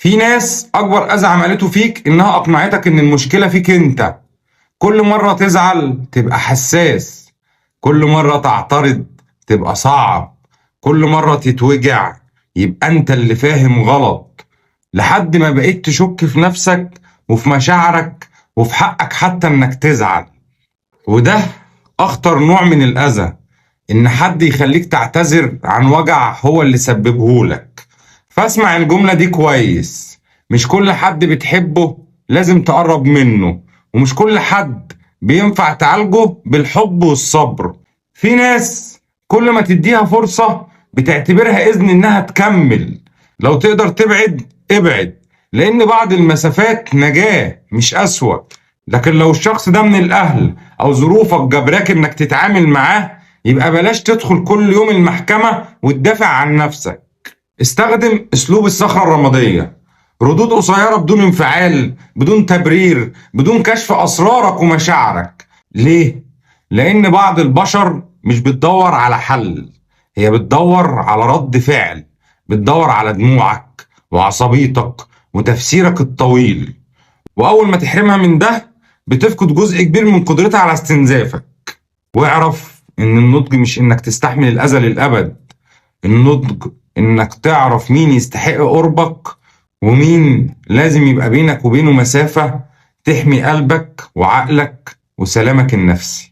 في ناس أكبر أذى عملته فيك إنها أقنعتك إن المشكلة فيك أنت. كل مرة تزعل تبقى حساس، كل مرة تعترض تبقى صعب، كل مرة تتوجع يبقى أنت اللي فاهم غلط، لحد ما بقيت تشك في نفسك وفي مشاعرك وفي حقك حتى إنك تزعل. وده أخطر نوع من الأذى، إن حد يخليك تعتذر عن وجع هو اللي سببهولك. فاسمع الجملة دي كويس، مش كل حد بتحبه لازم تقرب منه، ومش كل حد بينفع تعالجه بالحب والصبر. في ناس كل ما تديها فرصة بتعتبرها إذن إنها تكمل. لو تقدر تبعد ابعد، لأن بعض المسافات نجاة مش أسوأ. لكن لو الشخص ده من الأهل أو ظروفك جبراك إنك تتعامل معاه، يبقى بلاش تدخل كل يوم المحكمة وتدافع عن نفسك. استخدم اسلوب الصخرة الرمادية، ردود قصيرة بدون انفعال، بدون تبرير، بدون كشف اسرارك ومشاعرك. ليه؟ لان بعض البشر مش بتدور على حل، هي بتدور على رد فعل، بتدور على دموعك وعصبيتك وتفسيرك الطويل. واول ما تحرمها من ده بتفقد جزء كبير من قدرتها على استنزافك. واعرف ان النضج مش انك تستحمل الاذى للابد، النضج انك تعرف مين يستحق قربك ومين لازم يبقى بينك وبينه مسافة تحمي قلبك وعقلك وسلامك النفسي.